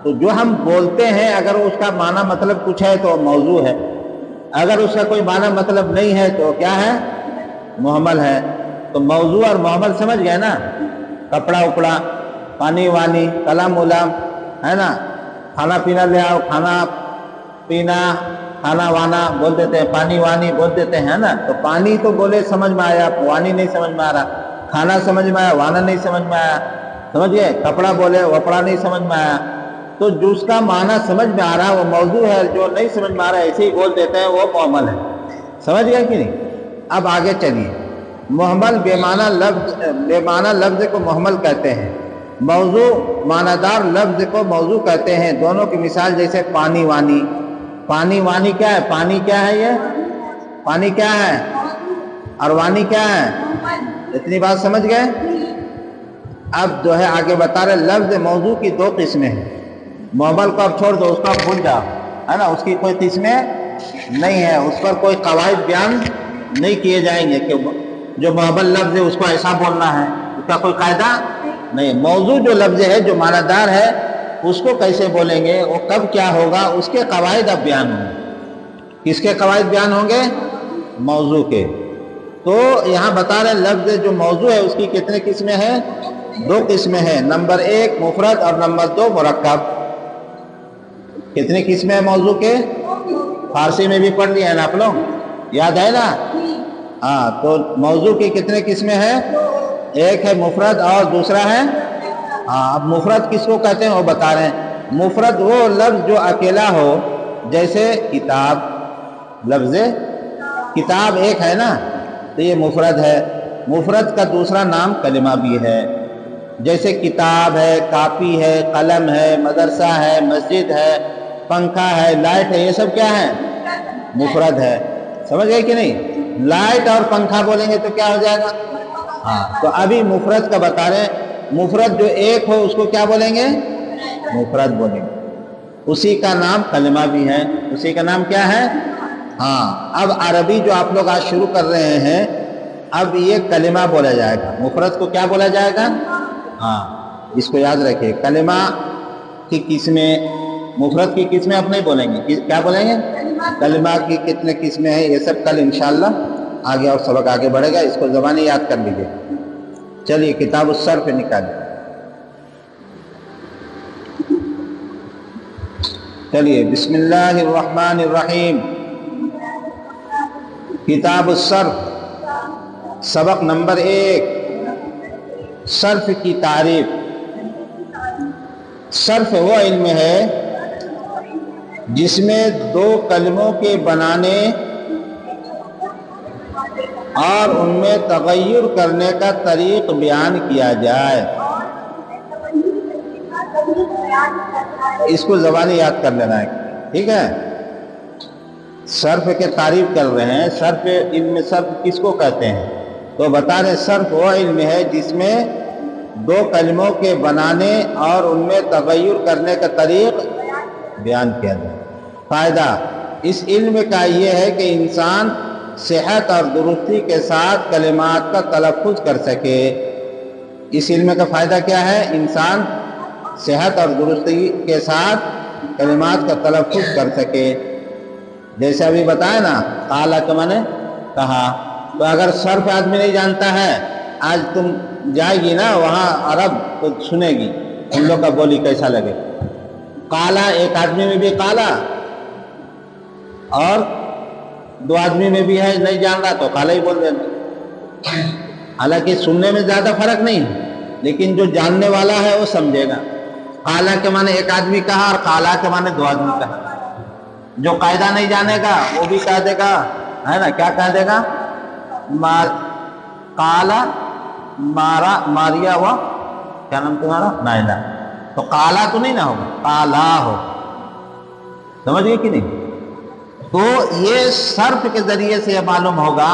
تو جو ہم بولتے ہیں اگر اس کا معنی مطلب کچھ ہے تو موضوع ہے, اگر اس کا کوئی معنی مطلب نہیں ہے تو کیا ہے؟ محمل ہے. تو موضوع اور محمل سمجھ گئے نا. کپڑا اپڑا, پانی وانی, قلم علم ہے نا, کھانا پینا لے آؤ, کھانا پینا, کھانا وانا بول دیتے ہیں, پانی وانی بول دیتے ہیں نا. تو پانی تو بولے سمجھ میں آیا, وانی نہیں سمجھ میں آ رہا. کھانا سمجھ میں آیا, وانا نہیں سمجھ میں آیا, سمجھ گئے. کپڑا بولے, وپڑا نہیں سمجھ میں آیا. تو جس کا معنی سمجھ میں آ رہا وہ موضوع ہے, جو نہیں سمجھ میں آ رہا ایسے ہی بول دیتے ہیں وہ محمل ہے. سمجھ گئے کہ نہیں؟ اب آگے چلیے. محمل بے معنی لفظ کو محمل کہتے ہیں, موضوع معنی دار لفظ کو موضوع کہتے ہیں. دونوں کی مثال جیسے پانی وانی. پانی وانی کیا ہے؟ پانی کیا ہے؟ یہ پانی کیا ہے, اور وانی کیا ہے؟ اتنی بات سمجھ گئے. اب جو ہے آگے بتا رہے لفظ موضوع کی دو قسمیں ہیں. محمل کو اب چھوڑ دو, اس کو اب بھول جاؤ, ہے نا. اس کی کوئی قسمیں نہیں ہے, اس پر کوئی قواعد بیان نہیں کیے جائیں گے کہ جو محمل لفظ ہے اس کو ایسا بولنا ہے, اس کا کوئی قاعدہ نہیں. موضوع جو لفظ ہے, جو معنی دار ہے, اس کو کیسے بولیں گے, وہ کب کیا ہوگا, اس کے قواعد اب بیان ہوں گے. کس کے قواعد بیان ہوں گے؟ موضوع کے. تو یہاں بتا رہے لفظ جو موضوع ہے اس کی کتنے قسمیں ہیں؟ دو قسمیں ہیں. نمبر ایک مفرد اور نمبر دو مرکب. کتنی قسمیں ہیں موضوع کے؟ فارسی میں بھی پڑھ لیا ہے نا آپ لوگ, یاد ہے نا. ہاں, تو موضوع کی کتنے قسمیں ہیں؟ ایک ہے مفرد اور دوسرا ہے. ہاں, اب مفرد کس کو کہتے ہیں وہ بتا رہے ہیں. مفرد وہ لفظ جو اکیلا ہو, جیسے کتاب. لفظ کتاب ایک ہے نا, تو یہ مفرد ہے. مفرد کا دوسرا نام کلمہ بھی ہے. جیسے کتاب ہے, کاپی ہے, قلم ہے, مدرسہ ہے, مسجد ہے, پنکھا ہے, لائٹ ہے, یہ سب کیا ہے؟ مفرد ہے. سمجھ گئے کہ نہیں؟ لائٹ اور پنکھا بولیں گے تو کیا ہو جائے گا؟ ہاں, تو ابھی مفرد کا بتا رہے ہیں. مفرد جو ایک ہو اس کو کیا بولیں گے؟ مفرد بولیں گے. اسی کا نام کلمہ بھی ہے. اسی کا نام کیا ہے؟ ہاں, اب عربی جو آپ لوگ آج شروع کر رہے ہیں, اب یہ کلمہ بولا جائے گا. مفرد کو کیا بولا جائے گا؟ ہاں, اس کو یاد رکھیے. کلمہ کی قسمیں, مفرد کی قسمیں اب نہیں بولیں گے. کیا بولیں گے؟ کلمہ کی کتنے قسمیں ہیں یہ سب کل انشاءاللہ آگے اور سبق آگے بڑھے گا. اس کو زبانی یاد کر لیجیے. چلیے کتاب الصرف نکالیے. چلیے بسم اللہ الرحمن الرحیم. کتاب الصرف سبق نمبر 1. صرف کی تعریف. صرف وہ علم ہے جس میں دو کلموں کے بنانے اور ان میں تغیر کرنے کا طریق بیان کیا جائے. اس کو زبانی یاد کر لینا ہے, ٹھیک ہے. صرف کے تعریف کر رہے ہیں. صرف علم صرف کس کو کہتے ہیں تو بتا رہے صرف وہ علم ہے جس میں دو کلموں کے بنانے اور ان میں تغیر کرنے کا طریق بیان کیا جائے. فائدہ اس علم کا یہ ہے کہ انسان صحت اور درستی کے ساتھ کلمات کا تلفظ کر سکے. اس علم کا فائدہ کیا ہے؟ انسان صحت اور درستی کے ساتھ کلمات کا تلفظ کر سکے. جیسے ابھی بتایا نا, قال کا معنی کہا. تو اگر صرف آدمی نہیں جانتا ہے, آج تم جائے گی نا وہاں عرب تو سنے گی ان لوگ کا بولی کیسا لگے. کالا ایک آدمی میں بھی کالا اور دو آدمی میں بھی ہے نہیں جان رہا تو کالا ہی بول دینا. حالانکہ سننے میں زیادہ فرق نہیں لیکن جو جاننے والا ہے وہ سمجھے گا. کالا کے معنی ایک آدمی کہا اور کالا کے معنی دو آدمی کہا. جو قاعدہ نہیں جانے گا وہ بھی کہہ دے گا ہے نا. کیا کہہ دے گا؟ کالا مارا ماریا ہوا کیا نام تمہارا؟ نائلہ. تو کالا تو نہیں نہ ہوگا کالا ہو. سمجھ گئے کہ نہیں؟ تو یہ صرف کے ذریعے سے یہ معلوم ہوگا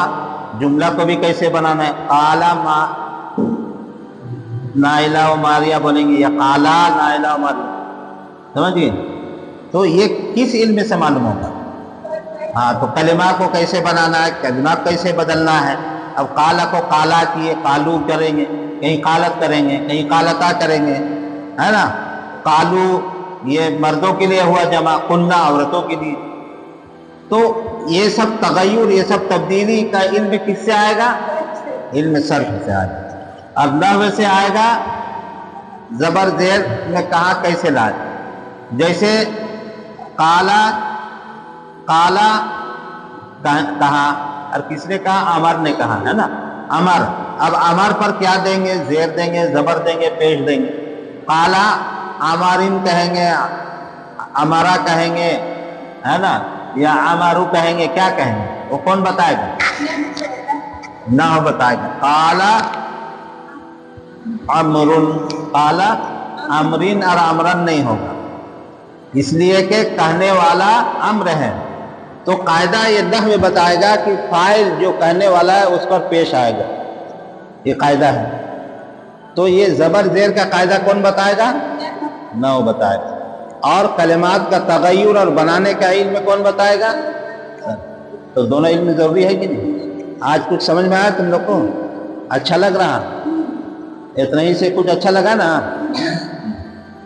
جملہ کو بھی کیسے بنانا ہے. کالا نائلہ و ماریا بولیں گے یا کالا نائلہ و ماریا. سمجھ گئے؟ تو یہ کس علم سے معلوم ہوگا؟ ہاں تو کلمہ کو کیسے بنانا ہے, کلمہ کیسے بدلنا ہے. اب کالا کو کالا کیے کالو کریں گے, کہیں کالت کریں گے, کہیں کالتا کریں گے, ہے نا. کالو یہ مردوں کے لیے ہوا جمع, کننا عورتوں کے لیے. تو یہ سب تغیر, یہ سب تبدیلی کا علم کس سے آئے گا؟ علم صرف سے آئے گا. اب نحو سے آئے گا زبر زیر میں کہا کیسے لائے. جیسے کالا کالا کہا اور کس نے کہا؟ عمر نے کہا ہے نا. عمر, اب عمر پر کیا دیں گے؟ زیر دیں گے, زبر دیں گے, پیش دیں گے. کالا عمارین کہیں گے, عمرہ کہیں گے ہے نا, یا عمارو کہیں گے. کیا کہیں گے؟ وہ کون بتائے گا؟ نہ بتائے گا. کالا عمرن, کالا عمرین اور عمرن نہیں ہوگا اس لیے کہ کہنے والا امر ہے. تو قاعدہ یہ نحو میں بتائے گا کہ فاعل جو کہنے والا ہے اس پر پیش آئے گا, یہ قاعدہ ہے. تو یہ زبر زیر کا قاعدہ کون بتائے گا؟ نحو بتائے گا. اور کلمات کا تغیر اور بنانے کا علم کون بتائے گا؟ تو دونوں علم ضروری ہے کہ نہیں؟ آج کچھ سمجھ میں آیا تم لوگ کو؟ اچھا لگ رہا؟ اتنا ہی سے کچھ اچھا لگا نا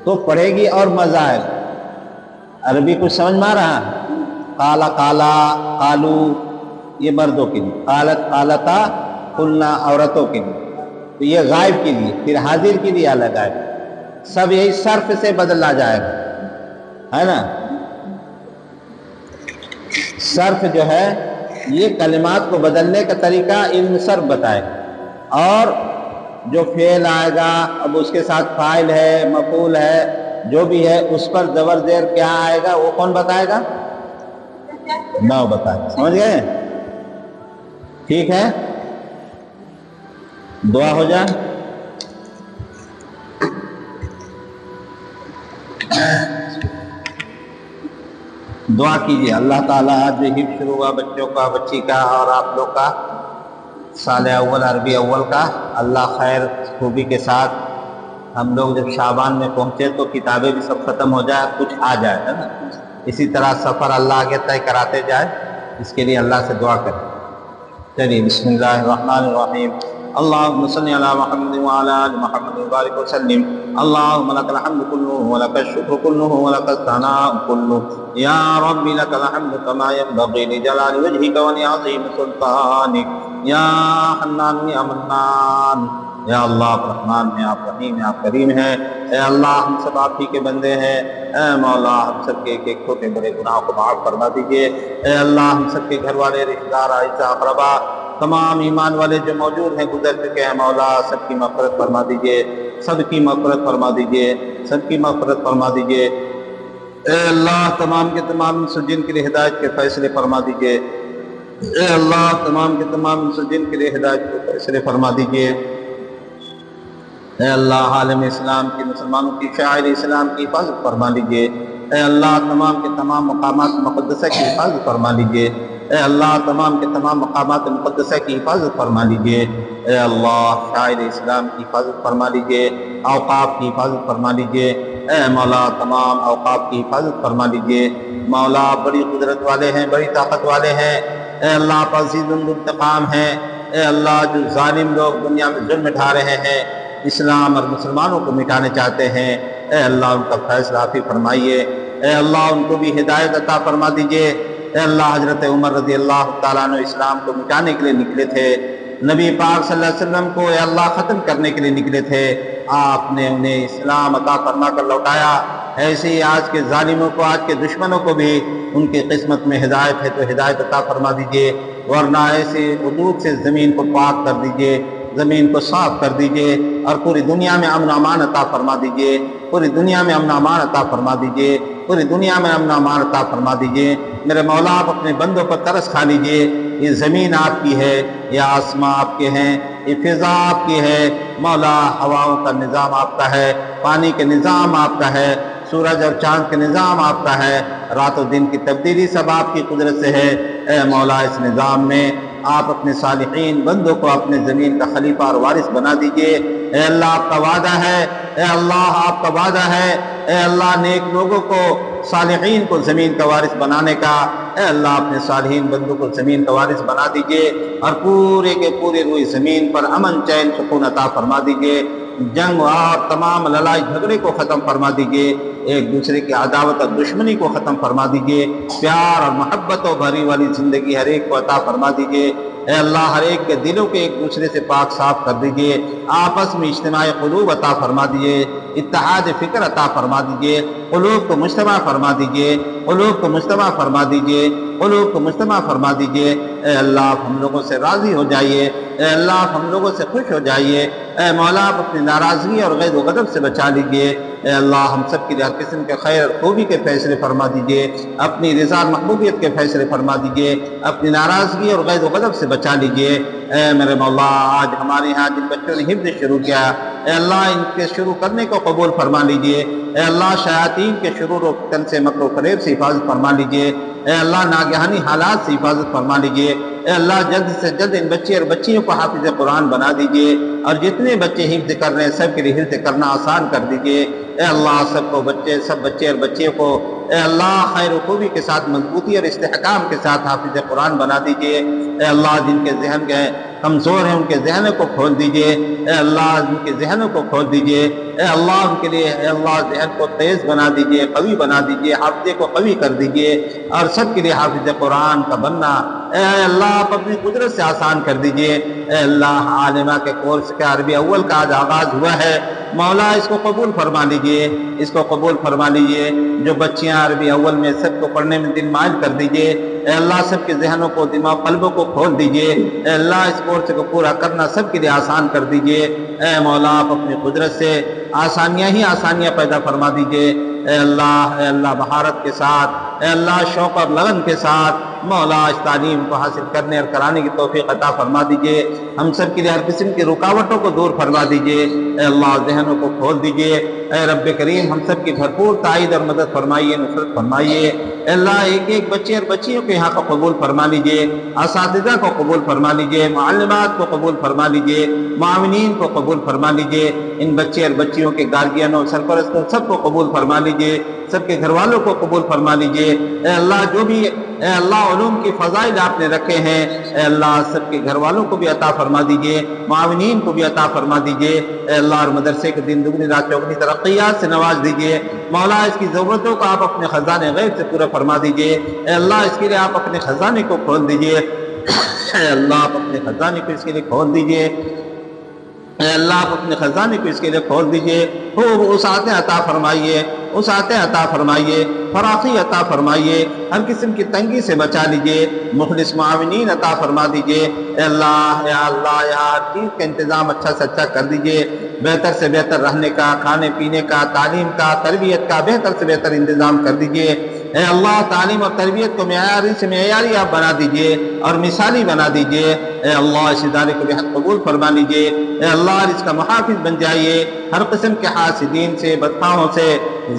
تو پڑھے گی اور مزہ آئے گا. عربی کچھ سمجھ میں آ رہا؟ کالا کالا کالو یہ مردوں کے لیے, قالت قالتا قلنا عورتوں کے لیے. تو یہ غائب کے لیے, پھر حاضر کے لیے الگ آئے گا. سب یہی صرف سے بدلا جائے گا ہے نا. صرف جو ہے یہ کلمات کو بدلنے کا طریقہ علم صرف بتائے گا. اور جو فعل آئے گا اب اس کے ساتھ فاعل ہے, مفعول ہے, جو بھی ہے اس پر زبر زیر کیا آئے گا وہ کون بتائے گا؟ نحو بتائے گا. سمجھ گئے؟ ٹھیک ہے, دعا ہو جائے. دعا کیجیے. اللہ تعالیٰ آج حفظ شروع ہوا بچوں کا, بچی کا اور آپ لوگ کا سال اول عربی اول کا, اللہ خیر خوبی کے ساتھ ہم لوگ جب شعبان میں پہنچے تو کتابیں بھی سب ختم ہو جائے, کچھ آ جائے ہے نا. اسی طرح سفر اللہ آگے طے کراتے جائے, اس کے لیے اللہ سے دعا کریں. چلیے بسم اللہ الرحمن الرحیم. اللهم صل على محمد وعلى ال محمد وبارك وسلم. اللهم لك الحمد كله ولك الشكر كله ولك الثناء كله يا رب لك الحمد كما ينبغي لجلال وجهك ولعظيم سلطانك یا حنان یا منان. یا اللہ آپ رحمان ہیں, آپ رحیم ہیں, آپ کریم ہیں. اے اللہ ہم سب آپ ہی کے بندے ہیں. اے مولا ہم سب کے ایک چھوٹے بڑے گناہوں کو معاف فرما دیجیے. اے اللہ ہم سب کے گھر والے, رشتہ دار, اعزا اقربا, تمام ایمان والے جو موجود ہیں گزر چکے ہیں, مولا سب کی مغفرت فرما دیجیے, سب کی مغفرت فرما دیجیے, سب کی مغفرت فرما دیجیے. اے اللہ تمام کے تمام سجن کے لیے ہدایت کے فیصلے فرما دیجیے. اے اللہ تمام کے تمام سجن کے لیے ہدایت کے فیصلے فرما دیجیے. اے اللہ عالم اسلام کی, مسلمانوں کی, شاعر اسلام کی حفاظت فرما لیجیے. اے اللہ تمام کے تمام مقامات مقدسہ کی حفاظت فرما لیجیے. اے اللہ تمام کے تمام مقامات مقدسہ کی حفاظت فرما لیجیے. اے اللہ شاعر اسلام کی حفاظت فرما لیجیے, اوقاف کی حفاظت فرما لیجیے. اے مولا تمام اوقاف کی حفاظت فرما لیجیے. مولا بڑی قدرت والے ہیں, بڑی طاقت والے ہیں. اے اللہ آپ عزیز الانتقام ہیں. اے اللہ جو ظالم لوگ دنیا میں ظلم اٹھا رہے ہیں, اسلام اور مسلمانوں کو مٹانے چاہتے ہیں, اے اللہ ان کا فیصلہ آپ ہی فرمائیے. اے اللہ ان کو بھی ہدایت عطا فرما دیجیے. اے اللہ حضرت عمر رضی اللہ تعالیٰ عنہ اسلام کو مٹانے کے لیے نکلے تھے, نبی پاک صلی اللہ علیہ وسلم کو اے اللہ ختم کرنے کے لیے نکلے تھے, آپ نے انہیں اسلام عطا فرما کر لوٹایا. ایسے ہی آج کے ظالموں کو، آج کے دشمنوں کو بھی ان کی قسمت میں ہدایت ہے تو ہدایت عطا فرما دیجئے، ورنہ ایسے حدود سے زمین کو پاک کر دیجئے، زمین کو صاف کر دیجئے، اور پوری دنیا میں امن و امان عطا فرما دیجئے، پوری دنیا میں امن و امان عطا فرما دیجئے، پوری دنیا میں امن و امان عطا فرما دیجئے۔ میرے مولا آپ اپنے بندوں پر ترس کھا لیجئے، یہ زمین آپ کی ہے، یہ آسمان آپ کے ہیں، یہ فضا آپ کی ہے مولا، ہواؤں کا نظام آپ کا ہے، پانی کے نظام آپ کا ہے، سورج اور چاند کے نظام آپ کا ہے، رات و دن کی تبدیلی سب آپ کی قدرت سے ہے۔ اے مولا اس نظام میں آپ اپنے صالحین بندوں کو اپنے زمین کا خلیفہ اور وارث بنا دیجئے۔ اے اللہ آپ کا وعدہ ہے، اے اللہ آپ کا وعدہ ہے، اے اللہ نیک لوگوں کو، صالحین کو زمین کا وارث بنانے کا، اے اللہ اپنے صالحین بندوں کو زمین کا وارث بنا دیجئے، اور پورے کے پورے روئی زمین پر امن چین سکون عطا فرما دیجئے، جنگ اور تمام لڑائی جھگڑے کو ختم فرما دیجئے، ایک دوسرے کی عداوت اور دشمنی کو ختم فرما دیجئے، پیار اور محبت و بھری والی زندگی ہر ایک کو عطا فرما دیجئے۔ اے اللہ ہر ایک کے دلوں کے ایک دوسرے سے پاک صاف کر دیجئے، آپس میں اجتماع قلوب عطا فرما دیجئے، اتحاد فکر عطا فرما دیجئے، قلوب کو مجتمع فرما دیجئے، قلوب کو مجتمع فرما دیجئے، قلوب کو مجتمع فرما دیجئے۔ اے اللہ آپ ہم لوگوں سے راضی ہو جائیے، اے اللہ آپ ہم لوگوں سے خوش ہو جائیے، اے مولا آپ اپنی ناراضگی اور غضب و غضب سے بچا لیجئے۔ اے اللہ ہم سب کے لیے ہر قسم کے خیر اور خوبی کے فیصلے فرما دیجئے، اپنی رضا اور محبوبیت کے فیصلے فرما دیجئے، اپنی ناراضگی اور غضب و غضب سے بچا لیجئے۔ اے میرے مولا آج ہمارے ہاں جن بچوں نے حفظ شروع کیا، اے اللہ ان کے شروع کرنے کو قبول فرما لیجئے، اے اللہ شیاطین کے شرور و فتن سے مکر و فریب سے حفاظت فرما لیجئے، اے اللہ ناگہانی حالات سے حفاظت فرما لیجئے، اے اللہ جلد سے جلد ان بچے اور بچیوں کو حافظ قرآن بنا دیجئے، اور جتنے بچے حفظ کر رہے ہیں سب کے لیے حفظ کرنا آسان کر دیجئے۔ اے اللہ سب بچے اور بچیوں کو اے اللہ خیر و خوبی کے ساتھ مضبوطی اور استحکام کے ساتھ حافظ قرآن بنا دیجئے۔ اے اللہ جن کے ذہن کمزور ہیں ان کے ذہنوں کو کھول دیجئے، اے اللہ ان کے ذہنوں کو کھول دیجئے، اے اللہ ان کے لیے اے اللہ ذہن کو تیز بنا دیجئے، قوی بنا دیجئے، حافظے کو قوی کر دیجئے، اور سب کے لیے حافظ قرآن کا بننا اے اللہ آپ اپنی قدرت سے آسان کر دیجئے۔ اے اللہ عالمہ کے کورس کے عربی اول کا آج آغاز ہوا ہے، مولا اس کو قبول فرما لیجئے، اس کو قبول فرما لیجئے، جو بچیاں عربی اول میں سب کو پڑھنے میں دل مائل کر دیجئے، اے اللہ سب کے ذہنوں کو دماغ قلبوں کو کھول دیجئے، اے اللہ اس کورس کو پورا کرنا سب کے لیے آسان کر دیجئے۔ اے مولا آپ اپنی قدرت سے آسانیاں ہی آسانیاں پیدا فرما دیجئے، اے اللہ بہارت کے ساتھ، اے اللہ شوق اور لگن کے ساتھ مولا اس تعلیم کو حاصل کرنے اور کرانے کی توفیق عطا فرما دیجئے، ہم سب کے لیے ہر قسم کی رکاوٹوں کو دور فرما دیجئے، اے اللہ ذہنوں کو کھول دیجئے، اے رب کریم ہم سب کی بھرپور تائید اور مدد فرمائیے، نصرت فرمائیے، اے اللہ ایک ایک بچے اور بچیوں کو یہاں کو قبول فرما لیجئے، اساتذہ کو قبول فرما لیجئے، معلمات کو قبول فرما لیجئے، معاونین کو قبول فرما لیجئے، ان بچے اور بچیوں کے گارجینوں سرپرستوں سب کو قبول فرما لیجئے، سب کے گھر والوں کو قبول فرما لیجئے، اے اللہ جو بھی اے اللہ علوم کی فضائل آپ نے رکھے ہیں اے اللہ سب کے گھر والوں کو بھی عطا فرما دیجئے، معاونین کو بھی عطا فرما دیجئے، اے اللہ اور مدرسے کے دن دگنی رات چوگنی ترقیات سے نواز دیجئے، مولا اس کی ضرورتوں کو آپ اپنے خزانے غیب سے پورا فرما دیجئے، اے اللہ اس کے لیے آپ اپنے خزانے کو کھول دیجئے، اے اللہ آپ اپنے خزانے کو اس کے لیے کھول دیجئے، اے اللہ آپ اپنے خزانے کو اس کے لیے کھول دیجئے، خوب وسعتیں عطا فرمائیے، وسعتیں عطا فرمائیے، فراخی عطا فرمائیے، ہر قسم کی تنگی سے بچا لیجئے، مخلص معاونین عطا فرما دیجئے، اے اللہ یا ہر چیز کا انتظام اچھا سے اچھا کر دیجئے، بہتر سے بہتر رہنے کا، کھانے پینے کا، تعلیم کا، تربیت کا بہتر سے بہتر انتظام کر دیجئے، اے اللہ تعلیم اور تربیت کو معیاری سے معیاری آپ بنا دیجئے اور مثالی بنا دیجئے، اے اللہ اس ادارے کو بہت قبول فرما لیجئے، اے اللہ اس کا محافظ بن جائیے، ہر قسم کے حاسدین سے، بدخواہوں سے،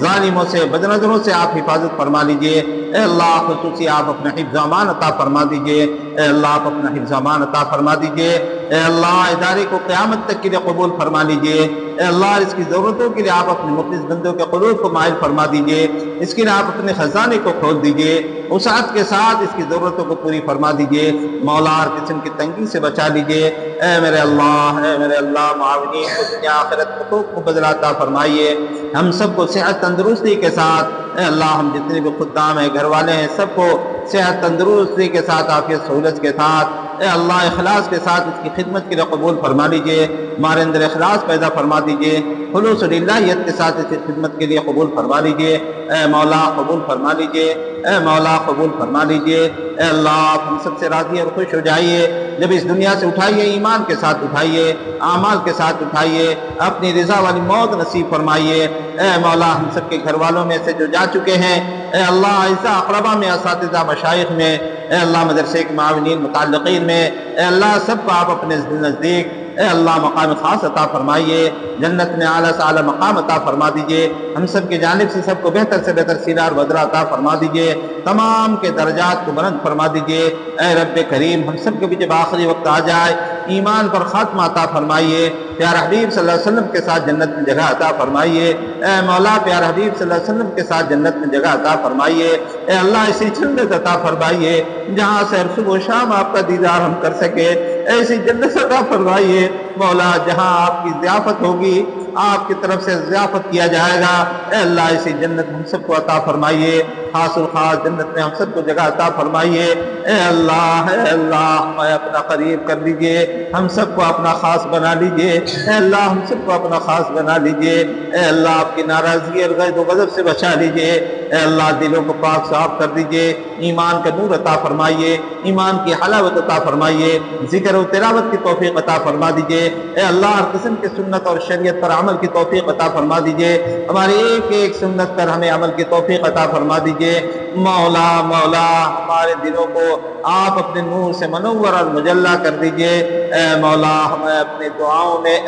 ظالموں سے، بدنظروں سے آپ حفاظت فرما لیجئے، اے اللہ خصوصی آپ اپنا حفظ و امان عطا فرما دیجئے، اے اللہ آپ اپنا حفظ و امان عطا فرما دیجئے، اے اللہ ادارے کو قیامت تک کے لیے قبول فرما لیجئے، اے اللہ اس کی ضرورتوں کے لیے آپ اپنے مخلص بندوں کے قلوب کو مائل فرما دیجئے، اس کے لیے آپ اپنے خزانے کو کھول دیجئے، وسعت کے ساتھ اس کی ضرورتوں کو پوری فرما دیجئے، مولا ہر قسم کی تنگی سے بچا لیجئے، اے میرے اللہ معاونین کو دنیا آخرت حقوق کو بدل عطا فرمائیے، ہم سب کو صحت تندرستی کے ساتھ اے اللہ ہم جتنے بھی خدام ہیں گھر والے ہیں سب کو صحت تندرستی کے ساتھ عافیت سہولت کے ساتھ اے اللہ اخلاص کے ساتھ اس کی خدمت کے لیے قبول فرما لیجئے، ہمارے اندر اخلاص پیدا فرما دیجئے، خلوص للہیت کے ساتھ اس خدمت کے لیے قبول فرما لیجئے۔ اے مولا قبول فرما لیجئے، اے مولا قبول فرما لیجئے۔ اے اللہ آپ ہم سب سے راضی اور خوش ہو جائیے، جب اس دنیا سے اٹھائیے ایمان کے ساتھ اٹھائیے، اعمال کے ساتھ اٹھائیے، اپنی رضا والی موت نصیب فرمائیے۔ اے مولا ہم سب کے گھر والوں میں سے جو جا چکے ہیں، اے اللہ اعزاء اقربا میں، اساتذہ مشائخ میں، اے اللہ مدرسے کے معاونین متعلقین میں، اے اللہ سب کو آپ اپنے نزدیک اے اللہ مقام خاص عطا فرمائیے، جنت میں اعلیٰ سے اعلیٰ مقام عطا فرما دیجئے، ہم سب کی جانب سے سب کو بہتر سے بہتر سینار بدرہ عطا فرما دیجئے، تمام کے درجات کو بلند فرما دیجئے۔ اے رب کریم ہم سب کے بھی جب آخری وقت آ جائے ایمان پر خاتمہ عطا فرمائیے، پیارا حبیب صلی اللہ علیہ وسلم کے ساتھ جنت میں جگہ عطا فرمائیے۔ اے مولا پیارا حبیب صلی اللہ علیہ وسلم کے ساتھ جنت میں جگہ عطا فرمائیے۔ اے اللہ ایسی جنت عطا فرمائیے جہاں سے ہر صبح و شام آپ کا دیدار ہم کر سکے، ایسی جنت عطا فرمائیے مولا جہاں آپ کی ضیافت ہوگی، آپ کی طرف سے ضیافت کیا جائے گا۔ اے اللہ ایسی جنت ہم سب کو عطا فرمائیے، خاص الخاص جنت میں ہم سب کو جگہ عطا فرمائیے۔ اے اللہ ہمیں اپنا قریب کر لیجئے، ہم سب کو اپنا خاص بنا لیجئے۔ اے اللہ ہم سب کو اپنا خاص بنا لیجئے۔ اے اللہ آپ کی ناراضگی اور غضب و غضب سے بچا لیجئے۔ اے اللہ دلوں کو پاک صاف کر دیجئے، ایمان کا نور عطا فرمائیے، ایمان کی حلاوت عطا فرمائیے، ذکر و تلاوت کی توفیق عطا فرما دیجئے۔ اے اللہ ہر قسم کی سنت اور شریعت پر عمل کی توفیق عطا فرما دیجئے، ہماری ایک ایک سنت پر ہمیں عمل کی توفیق عطا فرما دیجئے۔ مولا ہمارے دلوں کو آپ اپنے نور سے منور اور مجلہ کر دیجئے۔ اے مولا ہمیں اپنے دعاؤں میں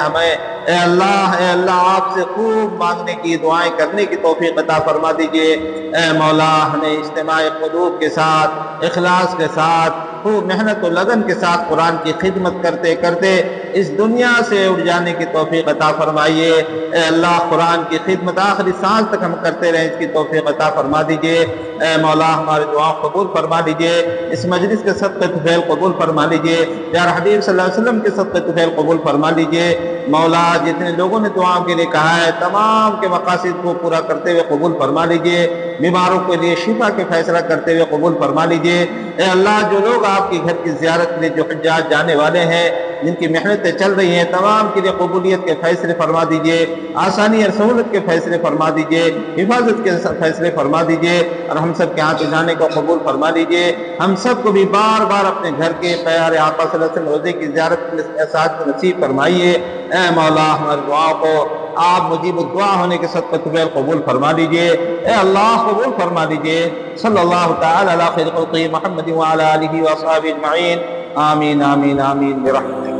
اے اللہ آپ سے خوب مانگنے کی، دعائیں کرنے کی توفیق عطا فرما دیجئے۔ اے مولا ہمیں اجتماع قلوب کے ساتھ، اخلاص کے ساتھ، خوب محنت و لگن کے ساتھ قرآن کی خدمت کرتے کرتے اس دنیا سے اٹھ جانے کی توفیق عطا فرمائیے۔ اے اللہ قرآن کی خدمت آخری سانس تک ہم کرتے رہیں، اس کی توفیق عطا فرما دیجئے۔ اے مولا ہمارے دعاؤں قبول فرما لیجئے، اس مجلس کے صدقے طفیل قبول فرما لیجئے، پیارا حبیب صلی اللہ علیہ وسلم کے صدقے طفیل قبول فرما لیجئے۔ مولا جتنے لوگوں نے دعاؤں کے لیے کہا ہے تمام کے مقاصد کو پورا کرتے ہوئے قبول فرما لیجئے، بیماروں کے لیے شفا کے فیصلہ کرتے ہوئے قبول فرما لیجئے۔ اے اللہ جو لوگ آپ کے گھر کی زیارت کے لیے جو حجاج جانے والے ہیں، جن کی محنتیں چل رہی ہیں، تمام کے لیے قبولیت کے فیصلے فرما دیجئے، آسانی اور سہولت کے فیصلے فرما دیجئے، حفاظت کے فیصلے فرما دیجئے، اور ہم سب کے ہاں پہ جانے کو قبول فرما لیجئے۔ ہم سب کو بھی بار بار اپنے گھر کے پیارے آقا صلی اللہ علیہ وسلم روضے کی زیارت کے ساتھ نصیب فرمائیے۔ اے مولا ہماری دعاؤں کو آپ مجیب الدعا ہونے کے صدقہ طفیل قبول فرما لیجئے۔ اے اللہ قبول فرما لیجئے۔ صلی اللہ تعالی علی خیر خلقہ محمد وعلی آلہ وصحبہ اجمعین، آمین آمین آمین برحمتہ۔